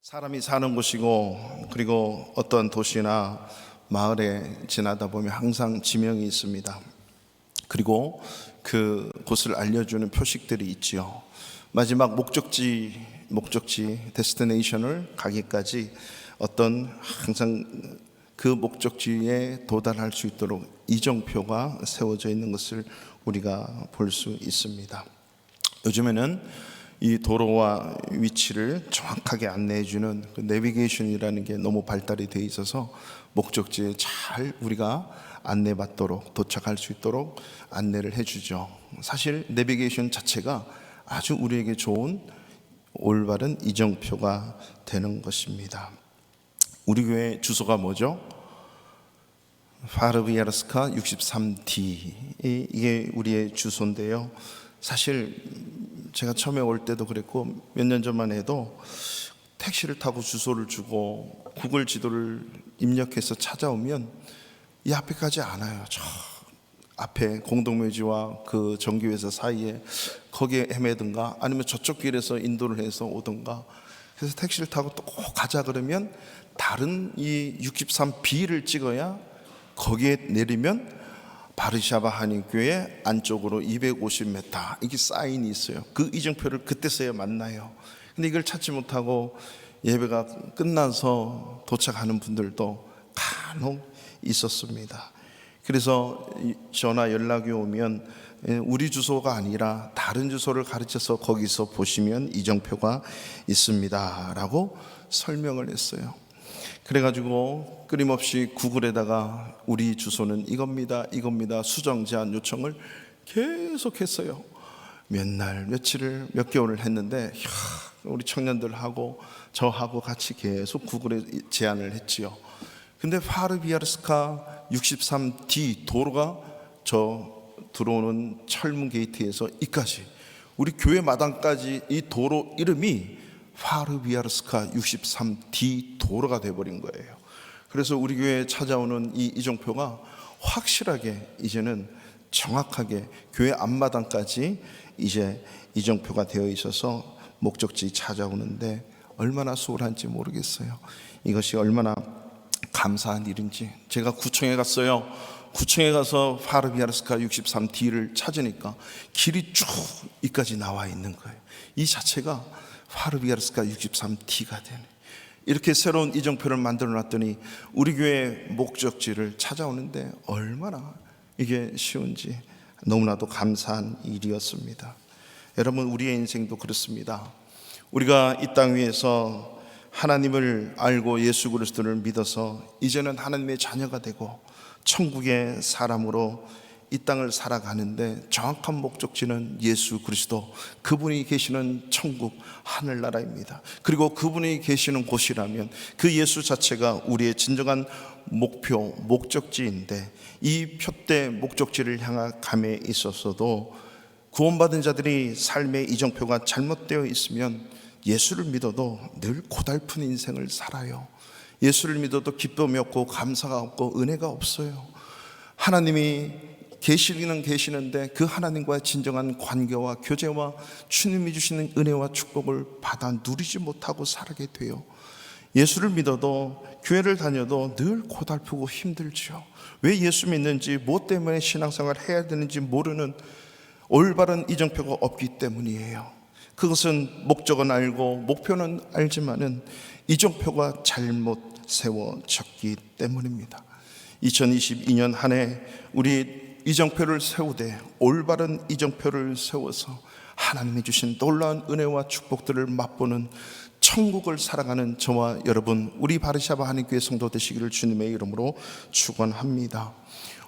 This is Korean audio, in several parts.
사람이 사는 곳이고, 그리고 어떤 도시나 마을에 지나다 보면 항상 지명이 있습니다. 그리고 그 곳을 알려주는 표식들이 있지요. 마지막 목적지 데스티네이션을 가기까지 어떤 항상 그 목적지에 도달할 수 있도록 이정표가 세워져 있는 것을 우리가 볼 수 있습니다. 요즘에는 이 도로와 위치를 정확하게 안내해주는 그 내비게이션이라는 게 너무 발달이 돼 있어서 목적지에 잘 우리가 안내받도록, 도착할 수 있도록 안내를 해주죠. 사실 내비게이션 자체가 아주 우리에게 좋은 올바른 이정표가 되는 것입니다. 우리 교회 주소가 뭐죠? 파르비아르스카 63D, 이게 우리의 주소인데요. 사실 제가 처음에 올 때도 그랬고 몇 년 전만 해도 택시를 타고 주소를 주고 구글 지도를 입력해서 찾아오면 이 앞에 가지 않아요. 저 앞에 공동묘지와 그 정기회사 사이에 거기에 헤매든가 아니면 저쪽 길에서 인도를 해서 오든가. 그래서 택시를 타고 또 꼭 가자 그러면 다른 이 63B를 찍어야 거기에 내리면 바르샤바 한인교회 안쪽으로 250m 이게 사인이 있어요. 그 이정표를 그때서야 만나요. 근데 이걸 찾지 못하고 예배가 끝나서 도착하는 분들도 간혹 있었습니다. 그래서 전화 연락이 오면 우리 주소가 아니라 다른 주소를 가르쳐서 거기서 보시면 이정표가 있습니다 라고 설명을 했어요. 그래가지고 끊임없이 구글에다가 우리 주소는 이겁니다 수정 제한 요청을 계속했어요. 몇 날 며칠을 몇 개월을 했는데 우리 청년들하고 저하고 같이 계속 구글에 제안을 했지요. 근데 파르비아르스카 63D 도로가 저 들어오는 철문 게이트에서 이까지 우리 교회 마당까지 이 도로 이름이 파르비아르스카 63D 도로가 돼버린 거예요. 그래서 우리 교회에 찾아오는 이 이정표가 확실하게 이제는 정확하게 교회 앞마당까지 이제 이정표가 되어 있어서 목적지 찾아오는데 얼마나 수월한지 모르겠어요. 이것이 얼마나 감사한 일인지. 제가 구청에 갔어요. 구청에 가서 파르비아르스카 63D를 찾으니까 길이 쭉 이까지 나와 있는 거예요. 이 자체가 파르비아르스카 63D가 되네. 이렇게 새로운 이정표를 만들어 놨더니 우리 교회 목적지를 찾아오는데 얼마나 이게 쉬운지 너무나도 감사한 일이었습니다. 여러분, 우리의 인생도 그렇습니다. 우리가 이 땅 위에서 하나님을 알고 예수 그리스도를 믿어서 이제는 하나님의 자녀가 되고 천국의 사람으로 이 땅을 살아가는데 정확한 목적지는 예수 그리스도, 그분이 계시는 천국 하늘나라입니다. 그리고 그분이 계시는 곳이라면 그 예수 자체가 우리의 진정한 목표, 목적지인데 이 표대 목적지를 향함에 있어서도 구원받은 자들이 삶의 이정표가 잘못되어 있으면 예수를 믿어도 늘 고달픈 인생을 살아요. 예수를 믿어도 기쁨이 없고 감사가 없고 은혜가 없어요. 하나님이 계시기는 계시는데 그 하나님과의 진정한 관계와 교제와 주님이 주시는 은혜와 축복을 받아 누리지 못하고 살게 돼요. 예수를 믿어도 교회를 다녀도 늘 고달프고 힘들죠. 왜 예수 믿는지, 무엇 때문에 신앙생활을 해야 되는지 모르는 올바른 이정표가 없기 때문이에요. 그것은 목적은 알고 목표는 알지만은 이정표가 잘못 세워졌기 때문입니다. 2022년 한 해 우리 이정표를 세우되 올바른 이정표를 세워서 하나님이 주신 놀라운 은혜와 축복들을 맛보는 천국을 살아가는 저와 여러분, 우리 바르샤바 한인교회 성도 되시기를 주님의 이름으로 축원합니다.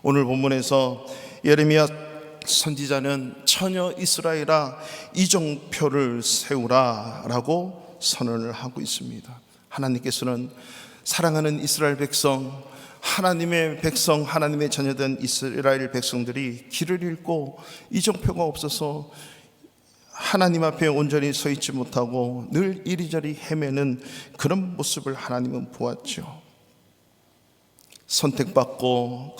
오늘 본문에서 예레미야 선지자는 처녀 이스라엘아 이정표를 세우라 라고 선언을 하고 있습니다. 하나님께서는 사랑하는 이스라엘 백성, 하나님의 백성, 하나님의 자녀된 이스라엘 백성들이 길을 잃고 이정표가 없어서 하나님 앞에 온전히 서 있지 못하고 늘 이리저리 헤매는 그런 모습을 하나님은 보았죠. 선택받고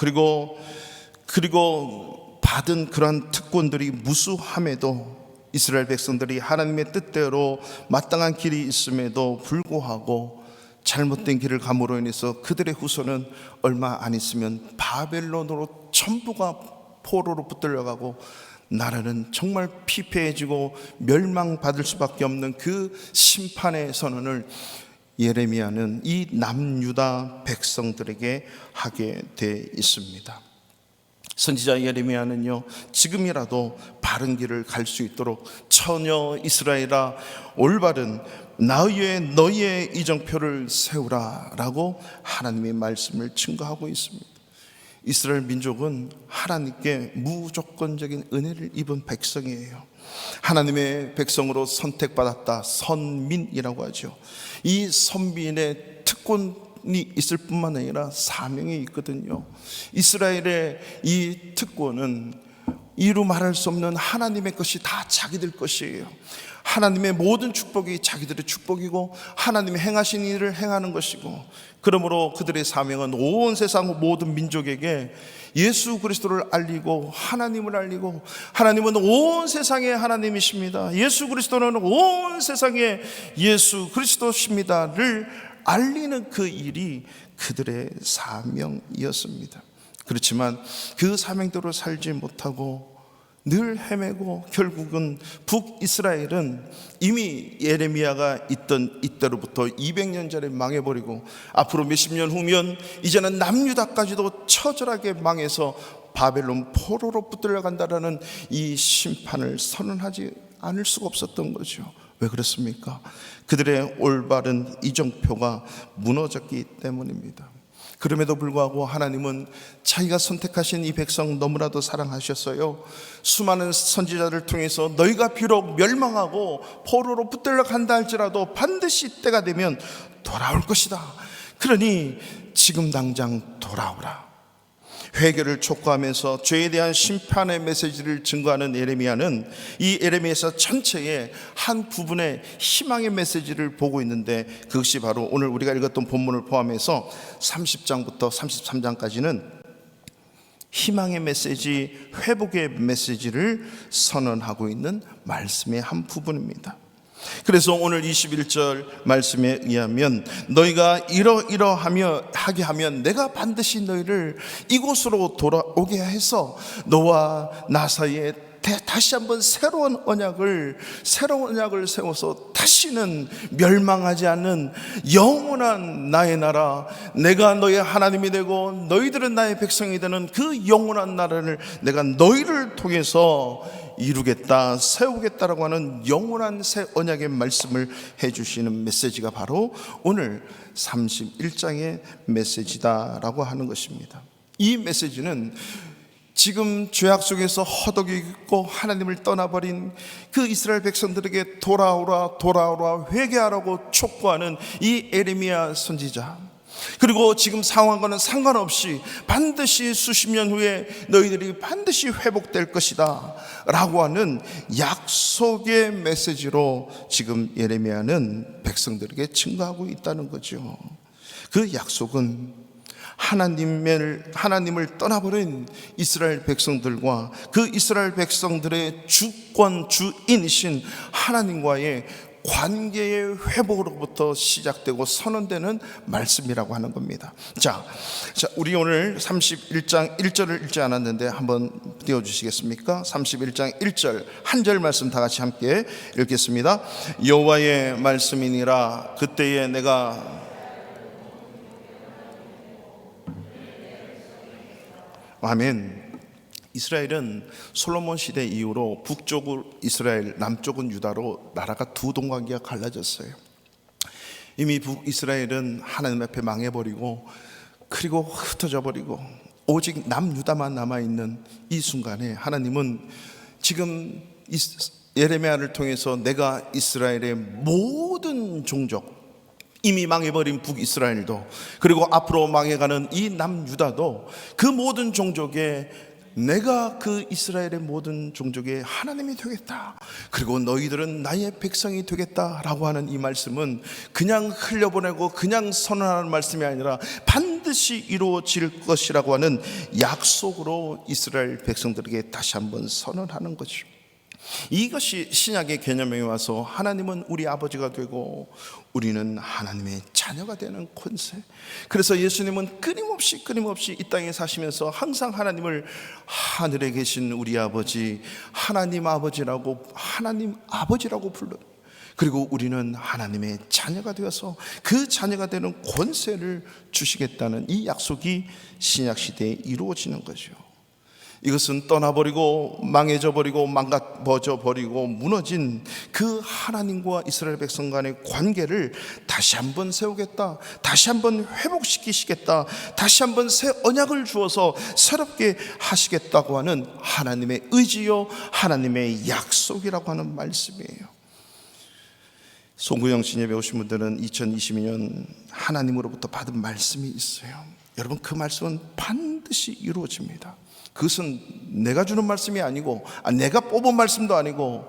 그리고 받은 그러한 특권들이 무수함에도 이스라엘 백성들이 하나님의 뜻대로 마땅한 길이 있음에도 불구하고 잘못된 길을 감으로 인해서 그들의 후손은 얼마 안 있으면 바벨론으로 전부가 포로로 붙들려가고 나라는 정말 피폐해지고 멸망받을 수밖에 없는 그 심판의 선언을 예레미야는 이 남유다 백성들에게 하게 돼 있습니다. 선지자 예레미야는요, 지금이라도 바른 길을 갈 수 있도록 처녀 이스라엘아 올바른 나 위에 너희의 이정표를 세우라 라고 하나님의 말씀을 증거하고 있습니다. 이스라엘 민족은 하나님께 무조건적인 은혜를 입은 백성이에요. 하나님의 백성으로 선택받았다, 선민이라고 하죠. 이 선민의 특권이 있을 뿐만 아니라 사명이 있거든요. 이스라엘의 이 특권은 이루 말할 수 없는 하나님의 것이 다 자기들 것이에요. 하나님의 모든 축복이 자기들의 축복이고 하나님이 행하신 일을 행하는 것이고, 그러므로 그들의 사명은 온 세상 모든 민족에게 예수 그리스도를 알리고 하나님을 알리고, 하나님은 온 세상의 하나님이십니다, 예수 그리스도는 온 세상의 예수 그리스도십니다를 알리는 그 일이 그들의 사명이었습니다. 그렇지만 그 사명대로 살지 못하고 늘 헤매고 결국은 북이스라엘은 이미 예레미야가 있던 이때로부터 200년 전에 망해버리고 앞으로 몇십 년 후면 이제는 남유다까지도 처절하게 망해서 바벨론 포로로 붙들려간다라는 이 심판을 선언하지 않을 수가 없었던 거죠. 왜 그렇습니까? 그들의 올바른 이정표가 무너졌기 때문입니다. 그럼에도 불구하고 하나님은 자기가 선택하신 이 백성 너무나도 사랑하셨어요. 수많은 선지자를 통해서 너희가 비록 멸망하고 포로로 붙들려 간다 할지라도 반드시 때가 되면 돌아올 것이다. 그러니 지금 당장 돌아오라. 회개를 촉구하면서 죄에 대한 심판의 메시지를 증거하는 예레미야는 이 예레미야서 전체의 한 부분의 희망의 메시지를 보고 있는데, 그것이 바로 오늘 우리가 읽었던 본문을 포함해서 30장부터 33장까지는 희망의 메시지, 회복의 메시지를 선언하고 있는 말씀의 한 부분입니다. 그래서 오늘 21절 말씀에 의하면 너희가 하게 하면 내가 반드시 너희를 이곳으로 돌아오게 해서 너와 나 사이에 다시 한번 새로운 언약을 세워서 다시는 멸망하지 않는 영원한 나의 나라, 내가 너의 하나님이 되고 너희들은 나의 백성이 되는 그 영원한 나라를 내가 너희를 통해서 이루겠다, 세우겠다라고 하는 영원한 새 언약의 말씀을 해주시는 메시지가 바로 오늘 31장의 메시지다라고 하는 것입니다. 이 메시지는 지금 죄악 속에서 허덕이고 하나님을 떠나버린 그 이스라엘 백성들에게 돌아오라 회개하라고 촉구하는 이 예레미야 선지자, 그리고 지금 상황과는 상관없이 반드시 수십 년 후에 너희들이 반드시 회복될 것이다 라고 하는 약속의 메시지로 지금 예레미야는 백성들에게 증거하고 있다는 거죠. 그 약속은 하나님을 떠나버린 이스라엘 백성들과 그 이스라엘 백성들의 주권 주인이신 하나님과의 관계의 회복으로부터 시작되고 선언되는 말씀이라고 하는 겁니다. 자, 우리 오늘 31장 1절을 읽지 않았는데 한번 띄워주시겠습니까? 31장 1절 한 절 말씀 다 같이 함께 읽겠습니다. 여호와의 말씀이니라. 그때에 내가 아멘. 이스라엘은 솔로몬 시대 이후로 북쪽은 이스라엘, 남쪽은 유다로 나라가 두 동관계가 갈라졌어요. 이미 북이스라엘은 하나님 앞에 망해버리고 그리고 흩어져 버리고 오직 남유다만 남아있는 이 순간에 하나님은 지금 예레미야를 통해서 내가 이스라엘의 모든 종족, 이미 망해버린 북이스라엘도 그리고 앞으로 망해가는 이 남유다도 그 모든 종족에 내가 그 이스라엘의 모든 종족의 하나님이 되겠다, 그리고 너희들은 나의 백성이 되겠다라고 하는 이 말씀은 그냥 흘려보내고 그냥 선언하는 말씀이 아니라 반드시 이루어질 것이라고 하는 약속으로 이스라엘 백성들에게 다시 한번 선언하는 거죠. 이것이 신약의 개념에 와서 하나님은 우리 아버지가 되고 우리는 하나님의 자녀가 되는 권세. 그래서 예수님은 끊임없이 이 땅에 사시면서 항상 하나님을 하늘에 계신 우리 아버지, 하나님 아버지라고 불러. 그리고 우리는 하나님의 자녀가 되어서 그 자녀가 되는 권세를 주시겠다는 이 약속이 신약 시대에 이루어지는 거죠. 이것은 떠나버리고 망해져버리고 망가져버리고 무너진 그 하나님과 이스라엘 백성 간의 관계를 다시 한번 세우겠다, 다시 한번 회복시키시겠다, 다시 한번 새 언약을 주어서 새롭게 하시겠다고 하는 하나님의 의지요, 하나님의 약속이라고 하는 말씀이에요. 송구영 예배 오신 분들은 2022년 하나님으로부터 받은 말씀이 있어요. 여러분, 그 말씀은 반드시 이루어집니다. 그것은 내가 주는 말씀이 아니고, 내가 뽑은 말씀도 아니고,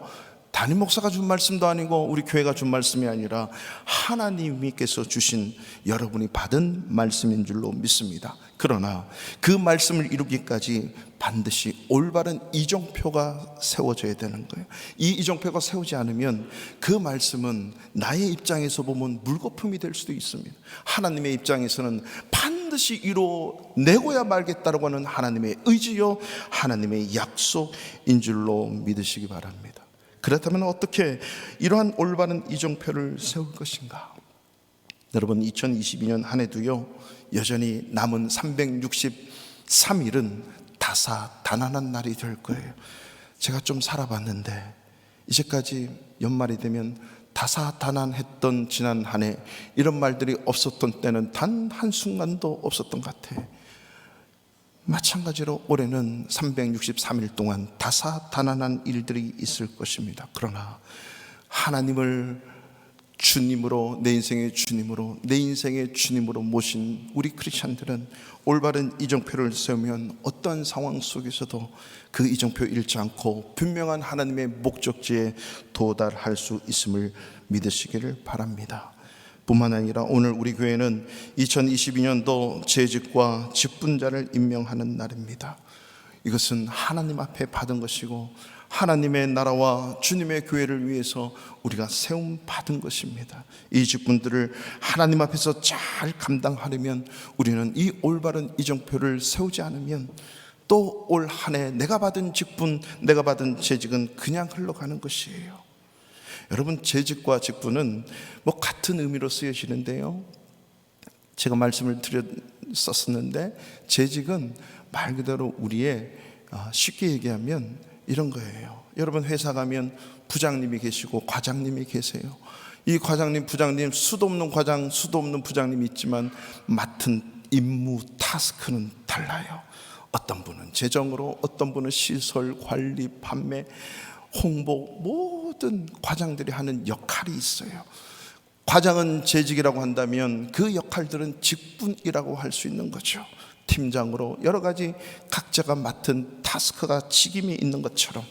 담임 목사가 준 말씀도 아니고, 우리 교회가 준 말씀이 아니라 하나님께서 주신, 여러분이 받은 말씀인 줄로 믿습니다. 그러나 그 말씀을 이루기까지 반드시 올바른 이정표가 세워져야 되는 거예요. 이 이정표가 세우지 않으면 그 말씀은 나의 입장에서 보면 물거품이 될 수도 있습니다. 하나님의 입장에서는 반드시 이뤄내고야 말겠다라고 하는 하나님의 의지요, 하나님의 약속인 줄로 믿으시기 바랍니다. 그렇다면 어떻게 이러한 올바른 이정표를 세울 것인가? 여러분, 2022년 한 해도요, 여전히 남은 363일은 다사다난한 날이 될 거예요. 제가 좀 살아봤는데 이제까지 연말이 되면 다사다난했던 지난 한 해, 이런 말들이 없었던 때는 단 한순간도 없었던 것 같아요. 마찬가지로 올해는 363일 동안 다사다난한 일들이 있을 것입니다. 그러나 하나님을 주님으로, 내 인생의 주님으로, 내 인생의 주님으로 모신 우리 크리스찬들은 올바른 이정표를 세우면 어떠한 상황 속에서도 그 이정표 잃지 않고 분명한 하나님의 목적지에 도달할 수 있음을 믿으시기를 바랍니다. 뿐만 아니라 오늘 우리 교회는 2022년도 재직과 직분자를 임명하는 날입니다. 이것은 하나님 앞에 받은 것이고 하나님의 나라와 주님의 교회를 위해서 우리가 세움 받은 것입니다. 이 직분들을 하나님 앞에서 잘 감당하려면 우리는 이 올바른 이정표를 세우지 않으면 또 올 한 해 내가 받은 직분, 내가 받은 재직은 그냥 흘러가는 것이에요. 여러분, 재직과 직분은 같은 의미로 쓰여지는데요, 제가 말씀을 드렸었는데 재직은 말 그대로 우리의, 쉽게 얘기하면 이런 거예요. 여러분, 회사 가면 부장님이 계시고 과장님이 계세요. 이 과장님, 부장님, 수도 없는 과장, 수도 없는 부장님이 있지만 맡은 임무, 타스크는 달라요. 어떤 분은 재정으로, 어떤 분은 시설, 관리, 판매, 홍보, 모든 과장들이 하는 역할이 있어요. 과장은 재직이라고 한다면 그 역할들은 직분이라고 할 수 있는 거죠. 팀장으로 여러 가지 각자가 맡은 타스크가 직임이 있는 것처럼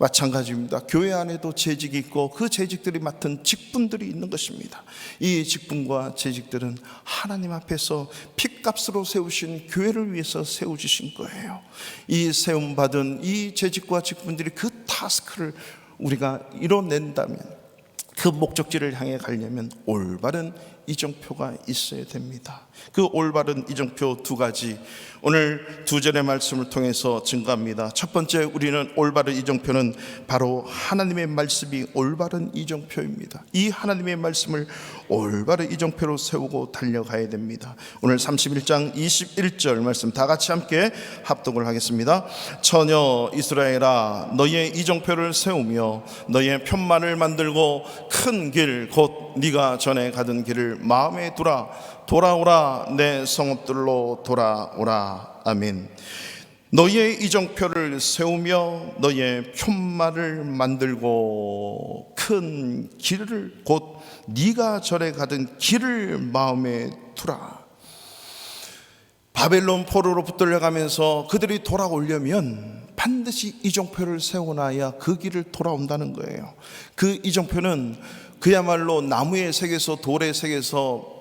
마찬가지입니다. 교회 안에도 재직이 있고 그 재직들이 맡은 직분들이 있는 것입니다. 이 직분과 재직들은 하나님 앞에서 핏값으로 세우신 교회를 위해서 세워주신 거예요. 이 세움받은 이 재직과 직분들이 그 타스크를 우리가 이뤄낸다면, 그 목적지를 향해 가려면 올바른 이정표가 있어야 됩니다. 그 올바른 이정표 두 가지, 오늘 두 절의 말씀을 통해서 증거합니다. 첫 번째, 우리는 올바른 이정표는 바로 하나님의 말씀이 올바른 이정표입니다. 이 하나님의 말씀을 올바른 이정표로 세우고 달려가야 됩니다. 오늘 31장 21절 말씀 다 같이 함께 합독을 하겠습니다. 처녀 이스라엘아, 너희의 이정표를 세우며 너희의 편만을 만들고 큰 길, 곧 네가 전에 가던 길을 마음에 두라. 돌아오라, 내 성읍들로 돌아오라. 아멘. 너희의 이정표를 세우며 너희의 편말을 만들고 큰 길을, 곧 네가 전에 가던 길을 마음에 두라. 바벨론 포로로 붙들려가면서 그들이 돌아오려면 반드시 이정표를 세워놔야 그 길을 돌아온다는 거예요. 그 이정표는 그야말로 나무의 색에서 돌의 색에서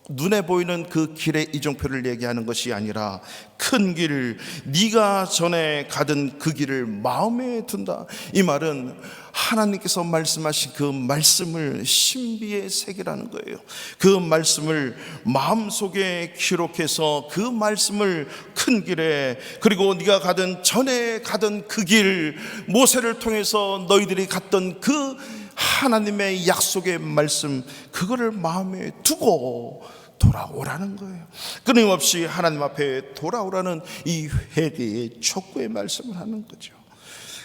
눈에 보이는 그 길의 이정표를 얘기하는 것이 아니라 큰 길, 네가 전에 가던 그 길을 마음에 둔다. 이 말은 하나님께서 말씀하신 그 말씀을 신비에 새기라는 거예요. 그 말씀을 마음속에 기록해서 그 말씀을 큰 길에, 그리고 네가 가던 전에 가던 그 길, 모세를 통해서 너희들이 갔던 그 하나님의 약속의 말씀, 그거를 마음에 두고 돌아오라는 거예요. 끊임없이 하나님 앞에 돌아오라는 이 회개의 촉구의 말씀을 하는 거죠.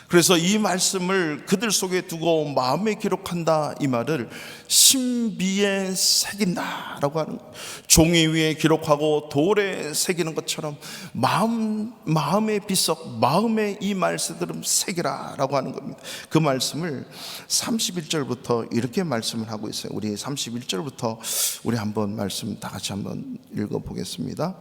그래서 이 말씀을 그들 속에 두고 마음에 기록한다, 이 말을 신비에 새긴다라고 하는 거예요. 종이 위에 기록하고 돌에 새기는 것처럼 마음의 비석, 마음의 이 말씀들은 새기라라고 하는 겁니다. 그 말씀을 31절부터 이렇게 말씀을 하고 있어요. 우리 31절부터 우리 한번 말씀 다 같이 한번 읽어보겠습니다.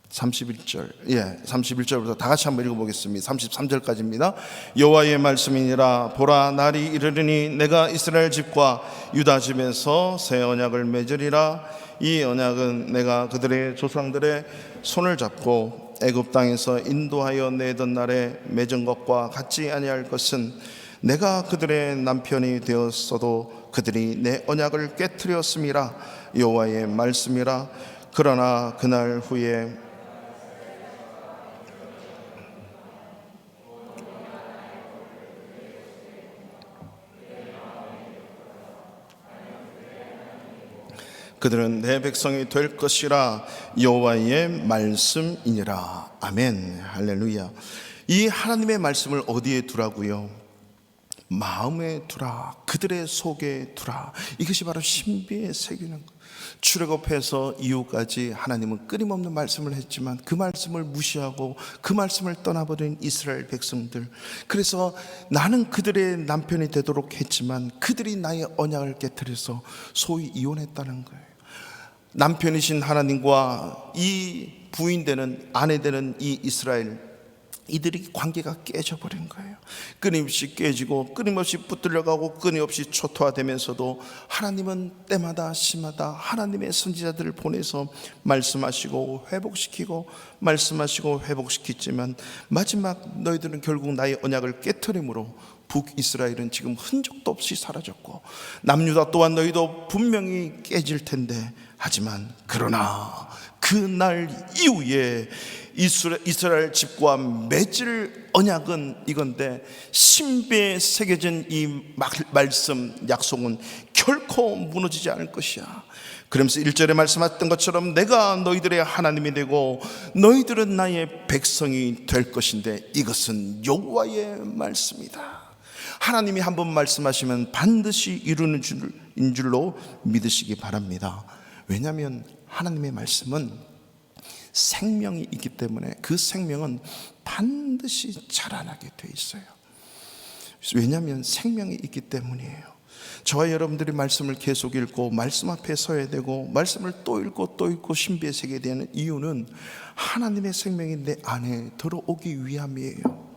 31절부터 다 같이 한번 읽어보겠습니다. 33절까지입니다. 여호와의 말씀이니라. 보라, 날이 이르르니 내가 이스라엘 집과 유다 집에서 새 언약을 맺으리라. 이 언약은 내가 그들의 조상들의 손을 잡고 애굽 땅에서 인도하여 내던 날에 맺은 것과 같지 아니할 것은, 내가 그들의 남편이 되었어도 그들이 내 언약을 깨트렸음이라. 여호와의 말씀이라. 그러나 그날 후에 그들은 내 백성이 될 것이라. 여호와의 말씀이니라. 아멘. 할렐루야. 이 하나님의 말씀을 어디에 두라고요? 마음에 두라. 그들의 속에 두라. 이것이 바로 신비에 새기는 것. 출애굽해서 이후까지 하나님은 끊임없는 말씀을 했지만 그 말씀을 무시하고 그 말씀을 떠나버린 이스라엘 백성들, 그래서 나는 그들의 남편이 되도록 했지만 그들이 나의 언약을 깨트려서 소위 이혼했다는 거예요. 남편이신 하나님과 이 부인되는, 아내되는 이 이스라엘, 이들이 관계가 깨져버린 거예요. 끊임없이 깨지고 끊임없이 붙들려가고 끊임없이 초토화되면서도 하나님은 때마다 시마다 하나님의 선지자들을 보내서 말씀하시고 회복시키고 말씀하시고 회복시키지만 마지막 너희들은 결국 나의 언약을 깨트림으로 북이스라엘은 지금 흔적도 없이 사라졌고 남유다 또한 너희도 분명히 깨질 텐데, 하지만 그러나 그날 이후에 이스라엘 집과 맺을 언약은 이건데, 신비에 새겨진 이 말씀 약속은 결코 무너지지 않을 것이야. 그러면서 1절에 말씀하셨던 것처럼 내가 너희들의 하나님이 되고 너희들은 나의 백성이 될 것인데, 이것은 여호와의 말씀이다. 하나님이 한번 말씀하시면 반드시 이루는 줄로 믿으시기 바랍니다. 왜냐하면 하나님의 말씀은 생명이 있기 때문에 그 생명은 반드시 자라나게 돼 있어요. 왜냐하면 생명이 있기 때문이에요. 저와 여러분들이 말씀을 계속 읽고 말씀 앞에 서야 되고 말씀을 또 읽고 또 읽고 신비에 새게 되는 이유는 하나님의 생명이 내 안에 들어오기 위함이에요.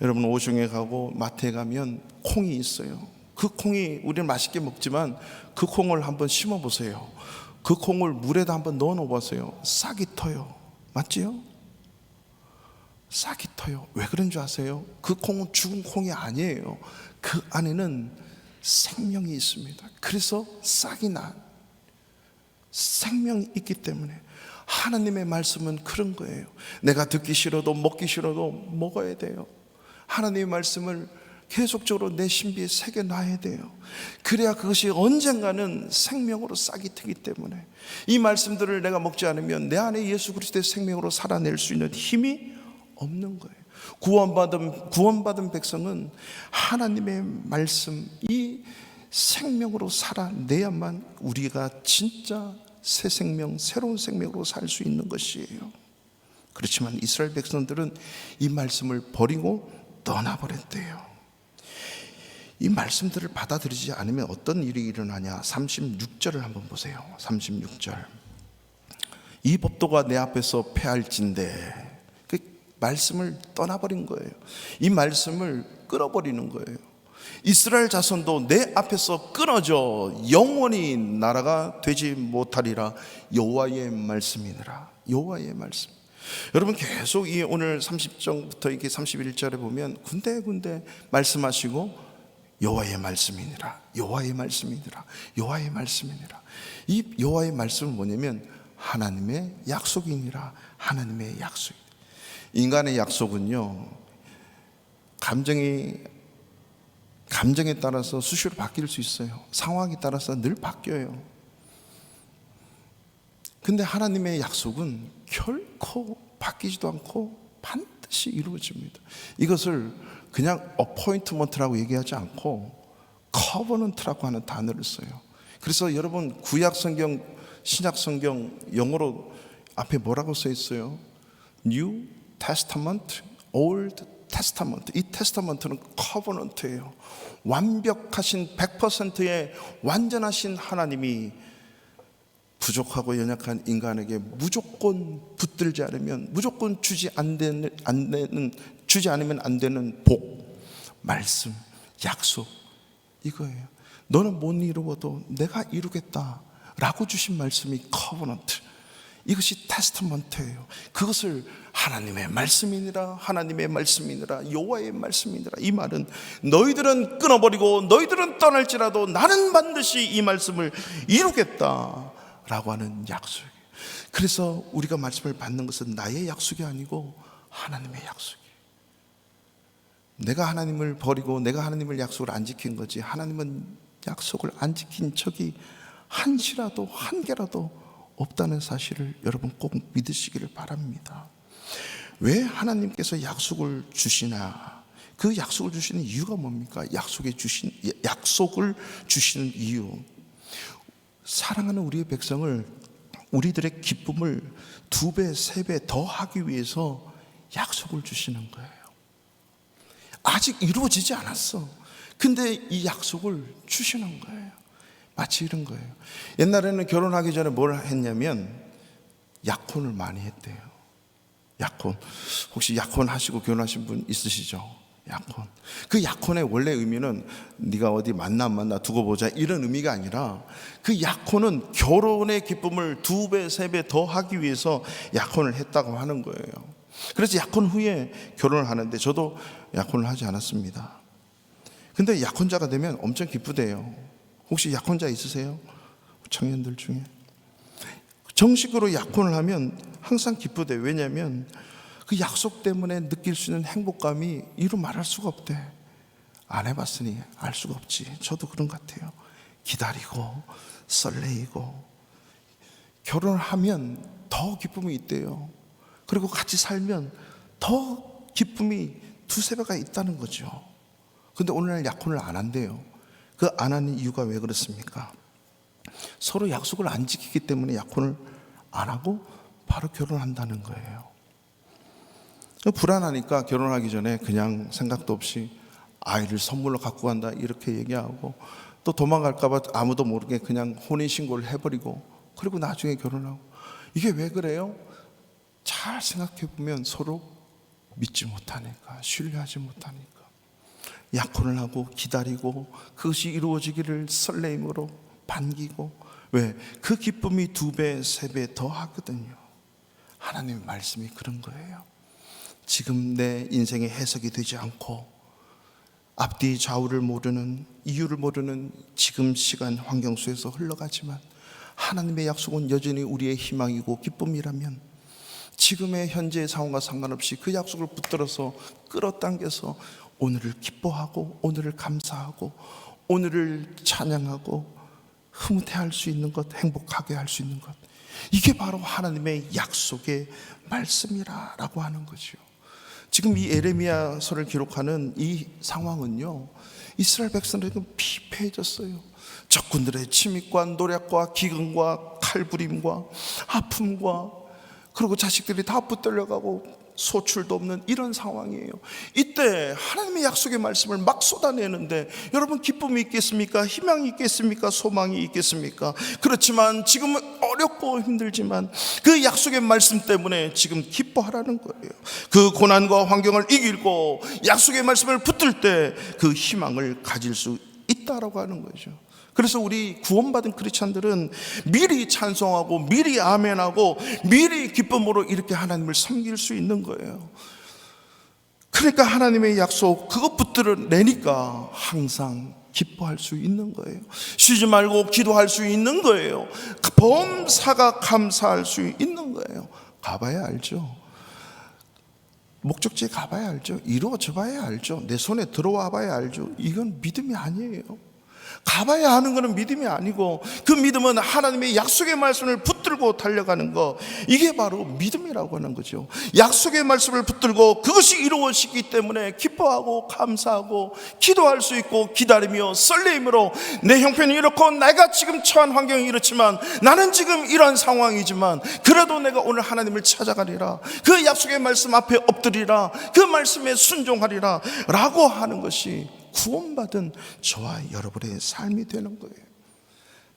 여러분, 오중에 가고 마트에 가면 콩이 있어요. 그 콩이 우리는 맛있게 먹지만 그 콩을 한번 심어 보세요. 그 콩을 물에다 한번 넣어 놓으세요. 싹이 터요. 맞지요? 싹이 터요. 왜 그런 줄 아세요? 그 콩은 죽은 콩이 아니에요. 그 안에는 생명이 있습니다. 그래서 싹이 난 생명이 있기 때문에 하나님의 말씀은 그런 거예요. 내가 듣기 싫어도 먹기 싫어도 먹어야 돼요. 하나님의 말씀을 계속적으로 내 신비에 새겨놔야 돼요. 그래야 그것이 언젠가는 생명으로 싹이 트기 때문에 이 말씀들을 내가 먹지 않으면 내 안에 예수 그리스도의 생명으로 살아낼 수 있는 힘이 없는 거예요. 구원받은 백성은 하나님의 말씀, 이 생명으로 살아내야만 우리가 진짜 새 생명, 새로운 생명으로 살 수 있는 것이에요. 그렇지만 이스라엘 백성들은 이 말씀을 버리고 떠나버렸대요. 이 말씀들을 받아들이지 않으면 어떤 일이 일어나냐. 36절을 한번 보세요. 36절. 이 법도가 내 앞에서 패할진대. 그 말씀을 떠나버린 거예요. 이 말씀을 끌어버리는 거예요. 이스라엘 자손도 내 앞에서 끊어져 영원히 나라가 되지 못하리라. 여호와의 말씀이니라. 여호와의 말씀. 여러분, 계속 이 오늘 30절부터 이게 31절에 보면 군데군데 말씀하시고 여호와의 말씀이니라, 여호와의 말씀이니라, 여호와의 말씀이니라. 이 여호와의 말씀은 뭐냐면 하나님의 약속이니라. 하나님의 약속. 인간의 약속은요, 감정에 따라서 수시로 바뀔 수 있어요. 상황에 따라서 늘 바뀌어요. 근데 하나님의 약속은 결코 바뀌지도 않고 반드시 이루어집니다. 이것을 그냥 어포인트먼트라고 얘기하지 않고 커버넌트라고 하는 단어를 써요. 그래서 여러분, 구약 성경, 신약 성경 영어로 앞에 뭐라고 써 있어요? New Testament, Old Testament. 이 테스타먼트는 커버넌트예요. 완벽하신 100%의 완전하신 하나님이 부족하고 연약한 인간에게 무조건 붙들지 않으면, 무조건 주지 않으면 안 되는 복, 말씀, 약속, 이거예요. 너는 못 이루어도 내가 이루겠다라고 주신 말씀이 커버넌트. 이것이 테스타먼트예요. 그것을 하나님의 말씀이니라, 하나님의 말씀이니라, 여호와의 말씀이니라. 이 말은 너희들은 끊어버리고 너희들은 떠날지라도 나는 반드시 이 말씀을 이루겠다라고 하는 약속이에요. 그래서 우리가 말씀을 받는 것은 나의 약속이 아니고 하나님의 약속이에요. 내가 하나님을 버리고 내가 하나님을 약속을 안 지킨 거지, 하나님은 약속을 안 지킨 적이 한시라도 한 개라도 없다는 사실을 여러분 꼭 믿으시기를 바랍니다. 왜 하나님께서 약속을 주시나? 그 약속을 주시는 이유가 뭡니까? 약속을 주시는 이유, 사랑하는 우리의 백성을, 우리들의 기쁨을 2배, 3배 더 하기 위해서 약속을 주시는 거예요. 아직 이루어지지 않았어. 근데 이 약속을 주시는 거예요. 마치 이런 거예요. 옛날에는 결혼하기 전에 뭘 했냐면 약혼을 많이 했대요. 약혼. 혹시 약혼 하시고 결혼하신 분 있으시죠? 약혼. 그 약혼의 원래 의미는 네가 어디 만나 안 만나 두고 보자 이런 의미가 아니라, 그 약혼은 결혼의 기쁨을 2배, 3배 더 하기 위해서 약혼을 했다고 하는 거예요. 그래서 약혼 후에 결혼을 하는데, 저도 약혼을 하지 않았습니다. 근데 약혼자가 되면 엄청 기쁘대요. 혹시 약혼자 있으세요? 청년들 중에. 정식으로 약혼을 하면 항상 기쁘대요. 왜냐하면 그 약속 때문에 느낄 수 있는 행복감이 이루 말할 수가 없대. 안 해봤으니 알 수가 없지. 저도 그런 것 같아요. 기다리고 설레이고, 결혼을 하면 더 기쁨이 있대요. 그리고 같이 살면 더 기쁨이 2-3배가 있다는 거죠. 근데 오늘날 약혼을 안 한대요. 그 안 하는 이유가 왜 그렇습니까? 서로 약속을 안 지키기 때문에 약혼을 안 하고 바로 결혼한다는 거예요. 불안하니까 결혼하기 전에 그냥 생각도 없이 아이를 선물로 갖고 간다 이렇게 얘기하고, 또 도망갈까 봐 아무도 모르게 그냥 혼인신고를 해버리고, 그리고 나중에 결혼하고. 이게 왜 그래요? 잘 생각해 보면 서로 믿지 못하니까, 신뢰하지 못하니까. 약혼을 하고 기다리고 그것이 이루어지기를 설레임으로 반기고. 왜? 그 기쁨이 2배, 3배 더 하거든요. 하나님의 말씀이 그런 거예요. 지금 내 인생의 해석이 되지 않고 앞뒤 좌우를 모르는, 이유를 모르는 지금 시간 환경 속에서 흘러가지만, 하나님의 약속은 여전히 우리의 희망이고 기쁨이라면, 지금의 현재의 상황과 상관없이 그 약속을 붙들어서 끌어당겨서 오늘을 기뻐하고, 오늘을 감사하고, 오늘을 찬양하고, 흐뭇해할 수 있는 것, 행복하게 할 수 있는 것, 이게 바로 하나님의 약속의 말씀이라고 하는 거죠. 지금 이 에레미야서를 기록하는 이 상황은요, 이스라엘 백성들에게 피폐해졌어요. 적군들의 침입과 노략과 기근과 칼부림과 아픔과, 그리고 자식들이 다 붙들려가고 소출도 없는 이런 상황이에요. 이때 하나님의 약속의 말씀을 막 쏟아내는데 여러분, 기쁨이 있겠습니까? 희망이 있겠습니까? 소망이 있겠습니까? 그렇지만 지금은 어렵고 힘들지만 그 약속의 말씀 때문에 지금 기뻐하라는 거예요. 그 고난과 환경을 이기고 약속의 말씀을 붙들 때 그 희망을 가질 수 있다라고 하는 거죠. 그래서 우리 구원받은 크리스찬들은 미리 찬송하고 미리 아멘하고 미리 기쁨으로 이렇게 하나님을 섬길 수 있는 거예요. 그러니까 하나님의 약속 그것 붙들어내니까 항상 기뻐할 수 있는 거예요. 쉬지 말고 기도할 수 있는 거예요. 범사가 감사할 수 있는 거예요. 가봐야 알죠. 목적지에 가봐야 알죠. 이루어져 봐야 알죠. 내 손에 들어와 봐야 알죠. 이건 믿음이 아니에요. 가봐야 하는 것은 믿음이 아니고, 그 믿음은 하나님의 약속의 말씀을 붙들고 달려가는 거, 이게 바로 믿음이라고 하는 거죠. 약속의 말씀을 붙들고 그것이 이루어지기 때문에 기뻐하고 감사하고 기도할 수 있고 기다리며 설레임으로, 내 형편이 이렇고 내가 지금 처한 환경이 이렇지만, 나는 지금 이러한 상황이지만 그래도 내가 오늘 하나님을 찾아가리라, 그 약속의 말씀 앞에 엎드리라, 그 말씀에 순종하리라 라고 하는 것이 구원받은 저와 여러분의 삶이 되는 거예요.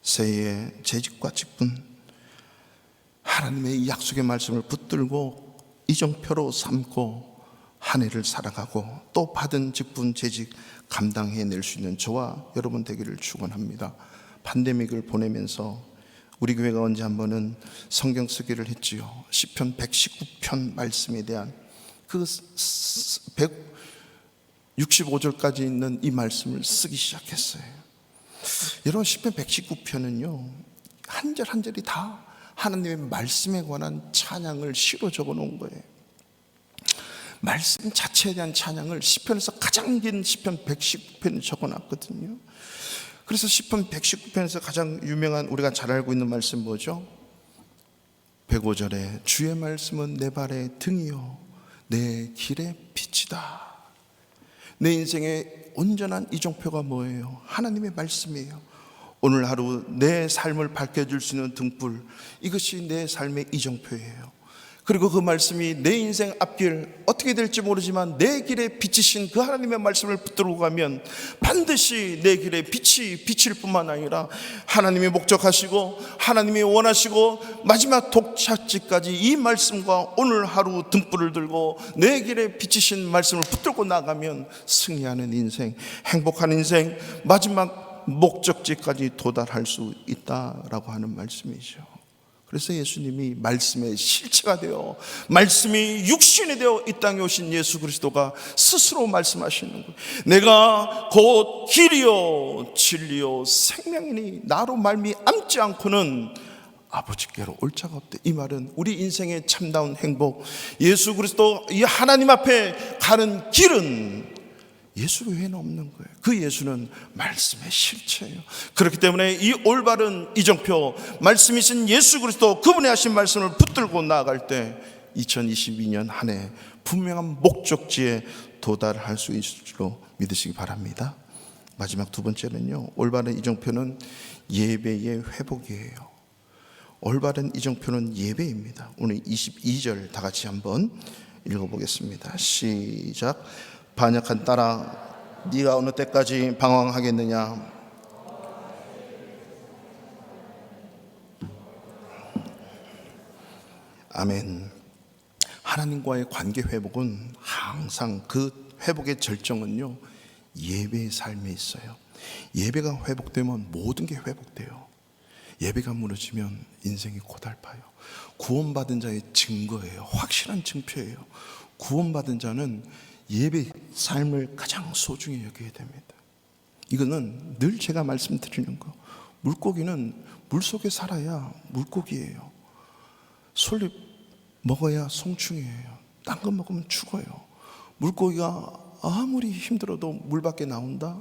새해의 재직과 직분, 하나님의 약속의 말씀을 붙들고 이정표로 삼고 한 해를 살아가고 또 받은 직분, 재직 감당해낼 수 있는 저와 여러분 되기를 축원합니다. 팬데믹을 보내면서 우리 교회가 언제 한번은 성경 쓰기를 했지요. 시편 119편 말씀에 대한 그 65절까지 있는 이 말씀을 쓰기 시작했어요. 여러분, 시편 119편은요 한 절 한 절이 다 하나님의 말씀에 관한 찬양을 시로 적어 놓은 거예요. 말씀 자체에 대한 찬양을 시편에서 가장 긴 시편 119편에 적어 놨거든요. 그래서 시편 119편에서 가장 유명한, 우리가 잘 알고 있는 말씀 뭐죠? 105절에 주의 말씀은 내 발의 등이요 내 길의 빛이다. 내 인생의 온전한 이정표가 뭐예요? 하나님의 말씀이에요. 오늘 하루 내 삶을 밝혀줄 수 있는 등불, 이것이 내 삶의 이정표예요. 그리고 그 말씀이 내 인생 앞길 어떻게 될지 모르지만 내 길에 비치신 그 하나님의 말씀을 붙들고 가면 반드시 내 길에 빛이 비칠 뿐만 아니라 하나님이 목적하시고 하나님이 원하시고 마지막 독착지까지 이 말씀과 오늘 하루 등불을 들고 내 길에 비치신 말씀을 붙들고 나가면 승리하는 인생, 행복한 인생, 마지막 목적지까지 도달할 수 있다라고 하는 말씀이죠. 그래서 예수님이 말씀의 실체가 되어 말씀이 육신이 되어 이 땅에 오신 예수 그리스도가 스스로 말씀하시는 거예요. 내가 곧 길이요 진리요 생명이니 나로 말미암지 않고는 아버지께로 올 자가 없대. 이 말은 우리 인생의 참다운 행복, 예수 그리스도 이 하나님 앞에 가는 길은 예수 외에는 없는 거예요. 그 예수는 말씀의 실체예요. 그렇기 때문에 이 올바른 이정표, 말씀이신 예수 그리스도 그분의 하신 말씀을 붙들고 나아갈 때 2022년 한 해 분명한 목적지에 도달할 수 있을 줄로 믿으시기 바랍니다. 마지막 두 번째는요, 올바른 이정표는 예배의 회복이에요. 올바른 이정표는 예배입니다. 오늘 22절 다 같이 한번 읽어보겠습니다. 시작. 반역한 딸아, 네가 어느 때까지 방황하겠느냐? 아멘. 하나님과의 관계 회복은 항상 그 회복의 절정은요 예배의 삶에 있어요. 예배가 회복되면 모든 게 회복돼요. 예배가 무너지면 인생이 고달파요. 구원받은 자의 증거예요. 확실한 증표예요. 구원받은 자는 예배 삶을 가장 소중히 여겨야 됩니다. 이거는 늘 제가 말씀드리는 거, 물고기는 물속에 살아야 물고기예요. 솔잎 먹어야 송충이에요. 딴 거 먹으면 죽어요. 물고기가 아무리 힘들어도 물 밖에 나온다?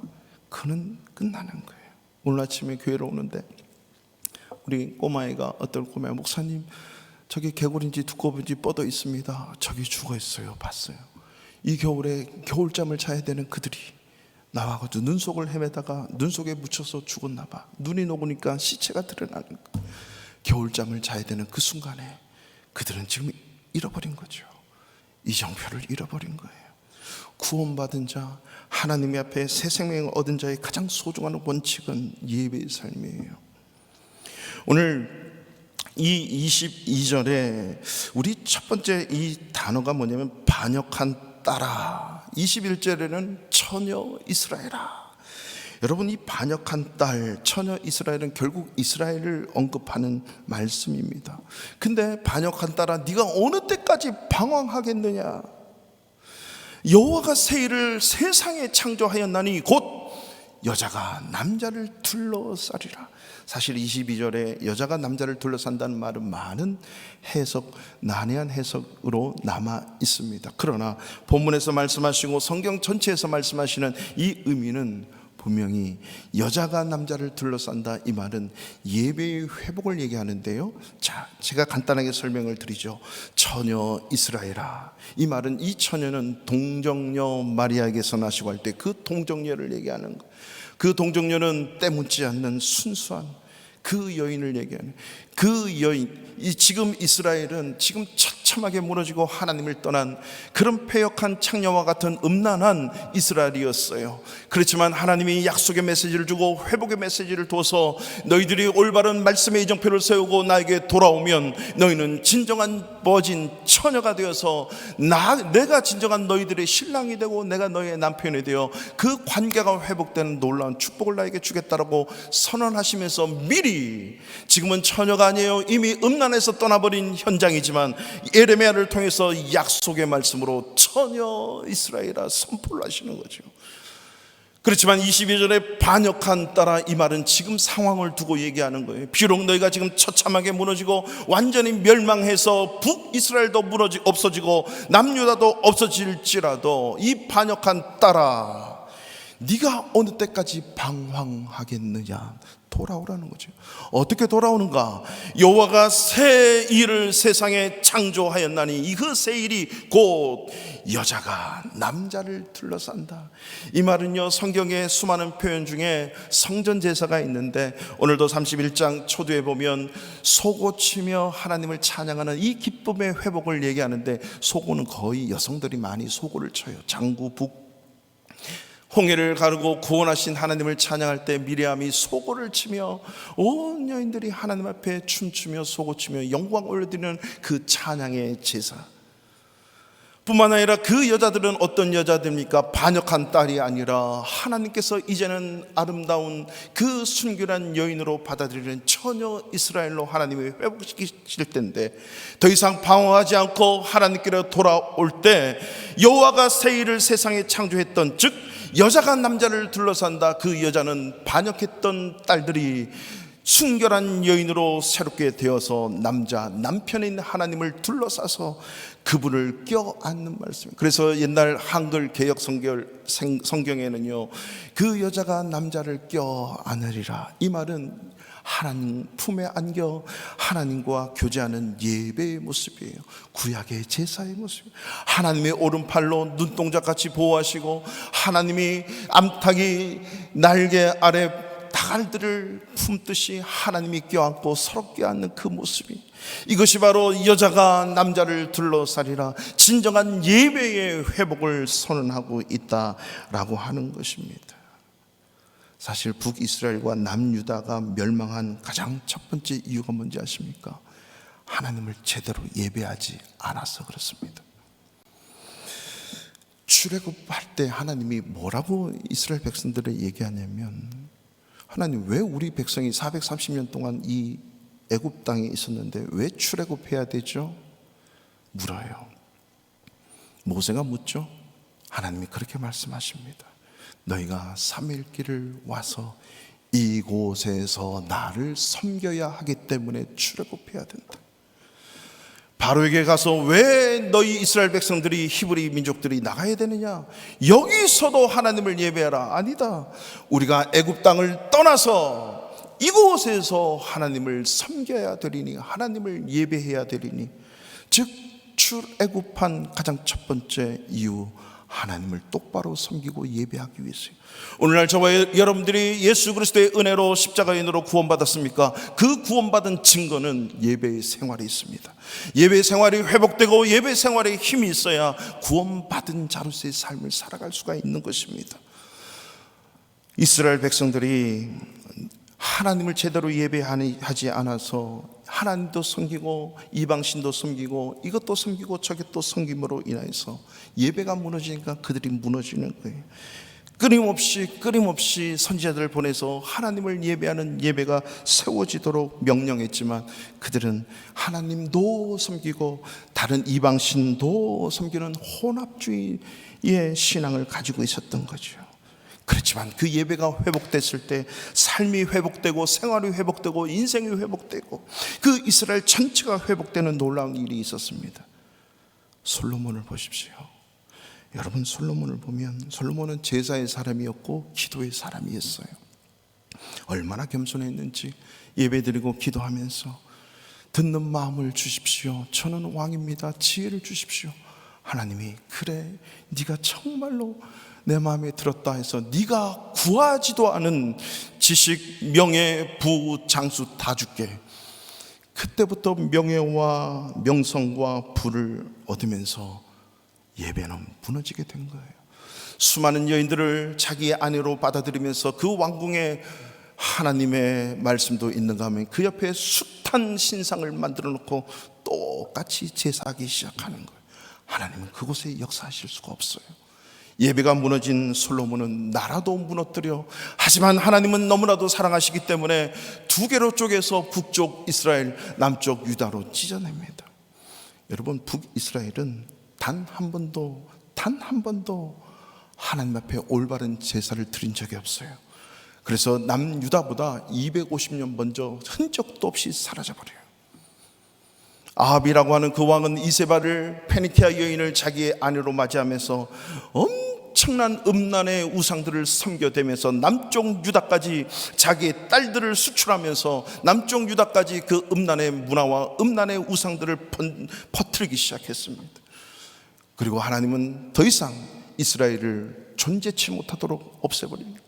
그는 끝나는 거예요. 오늘 아침에 교회로 오는데 우리 꼬마애가, 어떤 꼬마애가, 목사님 저기 개구리인지 두꺼비인지 뻗어 있습니다. 저기 죽어 있어요. 봤어요. 이 겨울에 겨울잠을 자야 되는 그들이 나와가지고 눈 속을 헤매다가 눈 속에 묻혀서 죽었나 봐. 눈이 녹으니까 시체가 드러나는 거. 겨울잠을 자야 되는 그 순간에 그들은 지금 잃어버린 거죠. 이정표를 잃어버린 거예요. 구원받은 자, 하나님 앞에 새 생명을 얻은 자의 가장 소중한 원칙은 예배의 삶이에요. 오늘 이 22절에 우리 첫 번째 이 단어가 뭐냐면 반역한 딸아, 21절에는 처녀 이스라엘아. 여러분, 이 반역한 딸, 처녀 이스라엘은 결국 이스라엘을 언급하는 말씀입니다. 근데 반역한 딸아, 네가 어느 때까지 방황하겠느냐? 여호와가 새 일을 세상에 창조하였나니 곧 여자가 남자를 둘러싸리라. 사실 22절에 여자가 남자를 둘러싼다는 말은 많은 해석, 난해한 해석으로 남아 있습니다. 그러나 본문에서 말씀하시고 성경 전체에서 말씀하시는 이 의미는 분명히 여자가 남자를 둘러싼다, 이 말은 예배의 회복을 얘기하는데요. 자, 제가 간단하게 설명을 드리죠. 처녀 이스라엘아, 이 말은 이 처녀는 동정녀 마리아에게서 나시고 할 때 그 동정녀를 얘기하는 것. 그 동정녀는 때묻지 않는 순수한 그 여인을 얘기하는 그 여인. 지금 이스라엘은 지금 처참하게 무너지고 하나님을 떠난 그런 패역한 창녀와 같은 음란한 이스라엘이었어요. 그렇지만 하나님이 약속의 메시지를 주고 회복의 메시지를 둬서 너희들이 올바른 말씀의 이정표를 세우고 나에게 돌아오면 너희는 진정한 멋진 처녀가 되어서 내가 진정한 너희들의 신랑이 되고 내가 너희의 남편이 되어 그 관계가 회복되는 놀라운 축복을 나에게 주겠다라고 선언하시면서 미리, 지금은 처녀가 아니에요, 이미 음란에서 떠나버린 현장이지만 예레미야를 통해서 약속의 말씀으로 처녀 이스라엘아 선포를 하시는 거죠. 그렇지만 22절에 반역한 딸아, 이 말은 지금 상황을 두고 얘기하는 거예요. 비록 너희가 지금 처참하게 무너지고 완전히 멸망해서 북이스라엘도 없어지고 남유다도 없어질지라도 이 반역한 딸아, 네가 어느 때까지 방황하겠느냐? 돌아오라는 거죠. 어떻게 돌아오는가? 여호와가 새 일을 세상에 창조하였나니 그 새 일이 곧 여자가 남자를 둘러싼다. 이 말은요, 성경의 수많은 표현 중에 성전 제사가 있는데 오늘도 31장 초두에 보면 소고치며 하나님을 찬양하는 이 기쁨의 회복을 얘기하는데, 소고는 거의 여성들이 많이 소고를 쳐요. 장구, 북, 홍해를 가르고 구원하신 하나님을 찬양할 때 미리암이 소고를 치며 온 여인들이 하나님 앞에 춤추며 소고치며 영광 올려드리는 그 찬양의 제사. 뿐만 아니라 그 여자들은 어떤 여자들입니까? 반역한 딸이 아니라 하나님께서 이제는 아름다운 그 순결한 여인으로 받아들이는 처녀 이스라엘로 하나님이 회복시키실 텐데, 더 이상 방황하지 않고 하나님께로 돌아올 때 여호와가 새 일을 세상에 창조했던, 즉 여자가 남자를 둘러싼다. 그 여자는 반역했던 딸들이 순결한 여인으로 새롭게 되어서 남편인 하나님을 둘러싸서 그분을 껴안는 말씀이에요. 그래서 옛날 한글 개역 성경에는요, 그 여자가 남자를 껴안으리라, 이 말은 하나님 품에 안겨 하나님과 교제하는 예배의 모습이에요. 구약의 제사의 모습. 하나님의 오른팔로 눈동자같이 보호하시고 하나님이 암탉이 날개 아래 닭알들을 품듯이 하나님이 껴안고 서럽게 안는 그 모습이, 이것이 바로 여자가 남자를 둘러싸리라, 진정한 예배의 회복을 선언하고 있다라고 하는 것입니다. 사실 북이스라엘과 남유다가 멸망한 가장 첫 번째 이유가 뭔지 아십니까? 하나님을 제대로 예배하지 않아서 그렇습니다. 출애굽할 때 하나님이 뭐라고 이스라엘 백성들을 얘기하냐면, 하나님, 왜 우리 백성이 430년 동안 이 애굽 땅에 있었는데 왜 출애굽해야 되죠? 물어요. 모세가 묻죠. 하나님이 그렇게 말씀하십니다. 너희가 3일 길을 와서 이곳에서 나를 섬겨야 하기 때문에 출애굽해야 된다. 바로에게 가서 왜 너희 이스라엘 백성들이, 히브리 민족들이 나가야 되느냐? 여기서도 하나님을 예배하라. 아니다, 우리가 애굽 땅을 떠나서 이곳에서 하나님을 섬겨야 되리니, 하나님을 예배해야 되리니. 즉 출애굽한 가장 첫 번째 이유, 하나님을 똑바로 섬기고 예배하기 위해서요. 오늘날 저와 여러분들이 예수 그리스도의 은혜로 십자가의 은혜로 구원받았습니까? 그 구원받은 증거는 예배의 생활에 있습니다. 예배 생활이 회복되고 예배 생활에 힘이 있어야 구원받은 자로서의 삶을 살아갈 수가 있는 것입니다. 이스라엘 백성들이 하나님을 제대로 예배하지 않아서 하나님도 섬기고 이방신도 섬기고 이것도 섬기고 저것도 섬김으로 인해서 예배가 무너지니까 그들이 무너지는 거예요. 끊임없이 선지자들을 보내서 하나님을 예배하는 예배가 세워지도록 명령했지만 그들은 하나님도 섬기고 다른 이방신도 섬기는 혼합주의의 신앙을 가지고 있었던 거죠. 그렇지만 그 예배가 회복됐을 때 삶이 회복되고 생활이 회복되고 인생이 회복되고 그 이스라엘 전체가 회복되는 놀라운 일이 있었습니다. 솔로몬을 보십시오. 여러분, 솔로몬을 보면 솔로몬은 제사의 사람이었고 기도의 사람이었어요. 얼마나 겸손했는지 예배드리고 기도하면서 듣는 마음을 주십시오. 저는 왕입니다. 지혜를 주십시오. 하나님이 그래 네가 정말로 내 마음에 들었다 해서 네가 구하지도 않은 지식, 명예, 부, 장수 다 줄게. 그때부터 명예와 명성과 부를 얻으면서 예배는 무너지게 된 거예요. 수많은 여인들을 자기의 아내로 받아들이면서 그 왕궁에 하나님의 말씀도 있는가 하면 그 옆에 숱한 신상을 만들어 놓고 똑같이 제사하기 시작하는 거예요. 하나님은 그곳에 역사하실 수가 없어요. 예배가 무너진 솔로몬은 나라도 무너뜨려, 하지만 하나님은 너무나도 사랑하시기 때문에 두 개로 쪼개서 북쪽 이스라엘, 남쪽 유다로 찢어냅니다. 여러분, 북이스라엘은 단 한 번도 하나님 앞에 올바른 제사를 드린 적이 없어요. 그래서 남유다보다 250년 먼저 흔적도 없이 사라져버려요. 아합이라고 하는 그 왕은 이세바를, 페니키아 여인을 자기의 아내로 맞이하면서 엄청난 음란의 우상들을 섬겨대면서 남쪽 유다까지 자기의 딸들을 수출하면서 남쪽 유다까지 그 음란의 문화와 음란의 우상들을 퍼뜨리기 시작했습니다. 그리고 하나님은 더 이상 이스라엘을 존재치 못하도록 없애버립니다.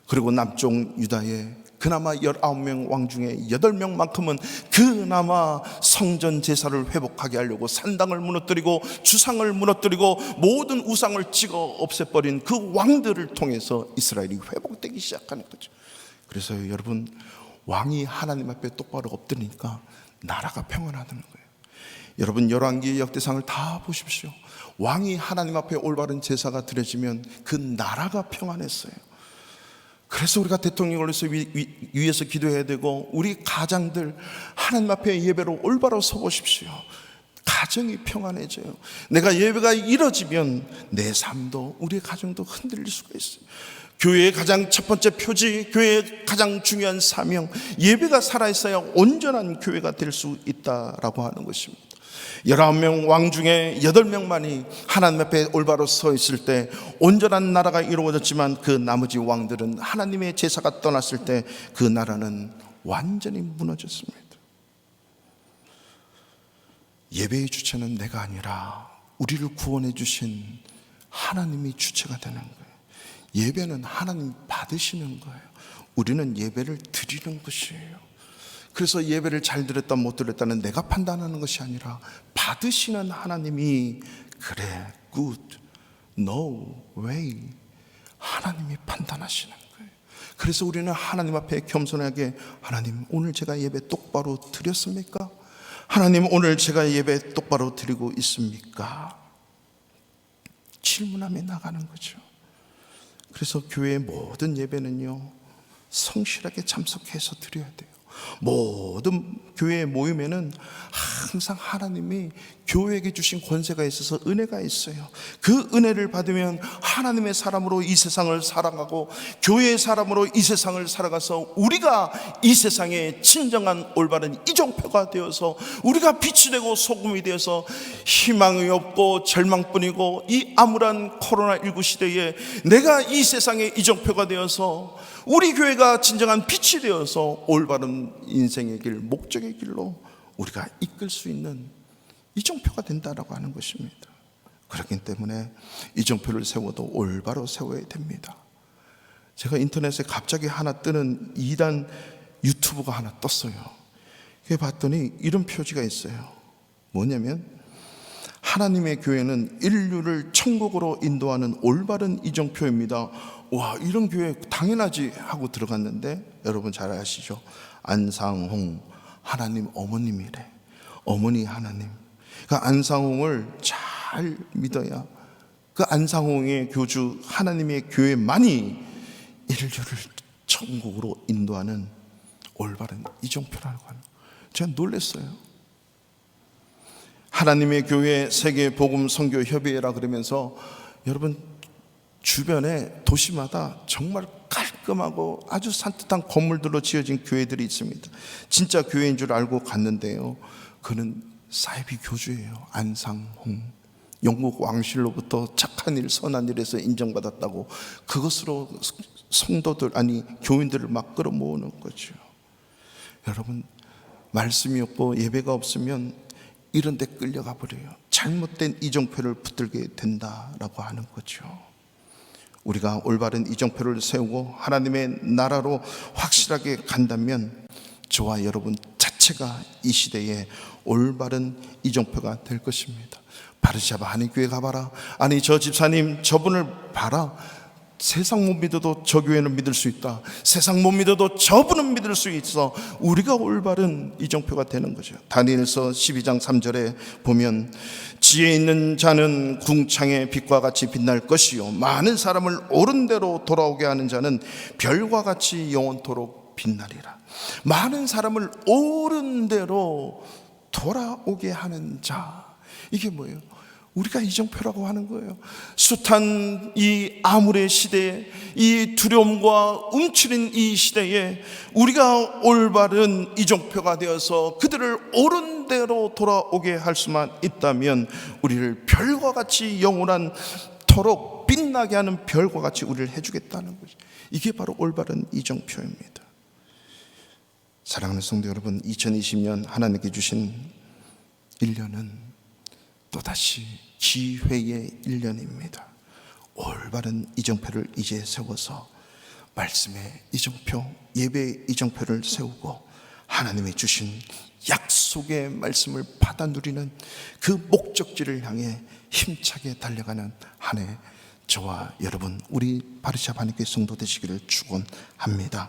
그리고 남쪽 유다에 그나마 19명 왕 중에 8명만큼은 그나마 성전 제사를 회복하게 하려고 산당을 무너뜨리고 주상을 무너뜨리고 모든 우상을 찍어 없애버린 그 왕들을 통해서 이스라엘이 회복되기 시작하는 거죠. 그래서 여러분, 왕이 하나님 앞에 똑바로 엎드리니까 나라가 평안하다는 거예요. 여러분, 열왕기 역대상을 다 보십시오. 왕이 하나님 앞에 올바른 제사가 드려지면 그 나라가 평안했어요. 그래서 우리가 대통령을 위해서 기도해야 되고, 우리 가장들 하나님 앞에 예배로 올바로 서보십시오. 가정이 평안해져요. 내가 예배가 이뤄지면 내 삶도 우리 가정도 흔들릴 수가 있어요. 교회의 가장 첫 번째 표지, 교회의 가장 중요한 사명, 예배가 살아있어야 온전한 교회가 될 수 있다라고 하는 것입니다. 19명 왕 중에 8명만이 하나님 앞에 올바로 서 있을 때 온전한 나라가 이루어졌지만, 그 나머지 왕들은 하나님의 제사가 떠났을 때 그 나라는 완전히 무너졌습니다. 예배의 주체는 내가 아니라 우리를 구원해 주신 하나님이 주체가 되는 거예요. 예배는 하나님 받으시는 거예요. 우리는 예배를 드리는 것이에요. 그래서 예배를 잘 드렸다 못 드렸다는 내가 판단하는 것이 아니라 받으시는 하나님이 그래, good, no way, 하나님이 판단하시는 거예요. 그래서 우리는 하나님 앞에 겸손하게, 하나님 오늘 제가 예배 똑바로 드렸습니까? 하나님 오늘 제가 예배 똑바로 드리고 있습니까? 질문하며 나가는 거죠. 그래서 교회의 모든 예배는요, 성실하게 참석해서 드려야 돼요. 모든 교회 모임에는 항상 하나님이 교회에게 주신 권세가 있어서 은혜가 있어요. 그 은혜를 받으면 하나님의 사람으로 이 세상을 살아가고, 교회의 사람으로 이 세상을 살아가서 우리가 이 세상의 진정한 올바른 이정표가 되어서, 우리가 빛이 되고 소금이 되어서 희망이 없고 절망뿐이고 이 암울한 코로나19 시대에 내가 이 세상의 이정표가 되어서 우리 교회가 진정한 빛이 되어서 올바른 인생의 길, 목적의 길로 우리가 이끌 수 있는 이정표가 된다라고 하는 것입니다. 그렇기 때문에 이정표를 세워도 올바로 세워야 됩니다. 제가 인터넷에 갑자기 하나 뜨는 2단 유튜브가 하나 떴어요. 그게 봤더니 이런 표지가 있어요. 뭐냐면 하나님의 교회는 인류를 천국으로 인도하는 올바른 이정표입니다. 와, 이런 교회 당연하지 하고 들어갔는데 여러분 잘 아시죠? 안상홍 하나님 어머님이래. 어머니 하나님. 그 안상홍을 잘 믿어야 그 안상홍의 교주 하나님의 교회만이 인류를 천국으로 인도하는 올바른 이정표라고 하는, 제가 놀랐어요. 하나님의 교회 세계 복음 선교 협의회라 그러면서 여러분 주변에 도시마다 정말 깔끔하고 아주 산뜻한 건물들로 지어진 교회들이 있습니다. 진짜 교회인 줄 알고 갔는데요, 그는 사이비 교주예요. 안상홍. 영국 왕실로부터 착한 일 선한 일에서 인정받았다고 그것으로 성도들 교인들을 막 끌어모으는 거죠. 여러분, 말씀이 없고 예배가 없으면 이런 데 끌려가 버려요. 잘못된 이정표를 붙들게 된다라고 하는 거죠. 우리가 올바른 이정표를 세우고 하나님의 나라로 확실하게 간다면 저와 여러분 자체가 이 시대에 올바른 이정표가 될 것입니다. 바르샤바 하는 교회 가봐라. 아니 저 집사님 저분을 봐라. 세상 못 믿어도 저 교회는 믿을 수 있다. 세상 못 믿어도 저분은 믿을 수 있어. 우리가 올바른 이정표가 되는 거죠. 다니엘서 12장 3절에 보면 지혜 있는 자는 궁창의 빛과 같이 빛날 것이요 많은 사람을 옳은 대로 돌아오게 하는 자는 별과 같이 영원토록 빛나리라. 많은 사람을 옳은 대로 돌아오게 하는 자, 이게 뭐예요? 우리가 이정표라고 하는 거예요. 숱한 이 암울의 시대에, 이 두려움과 움츠린 이 시대에 우리가 올바른 이정표가 되어서 그들을 옳은 대로 돌아오게 할 수만 있다면 우리를 별과 같이 영원한 토록 빛나게 하는 별과 같이 우리를 해주겠다는 거죠. 이게 바로 올바른 이정표입니다. 사랑하는 성도 여러분, 2020년 하나님께 주신 1년은 또다시 기회의 1년입니다. 올바른 이정표를 이제 세워서 말씀의 이정표, 예배의 이정표를 세우고 하나님이 주신 약속의 말씀을 받아 누리는 그 목적지를 향해 힘차게 달려가는 한 해 저와 여러분, 우리 바르샤바 하나님께 성도 되시기를 축원합니다.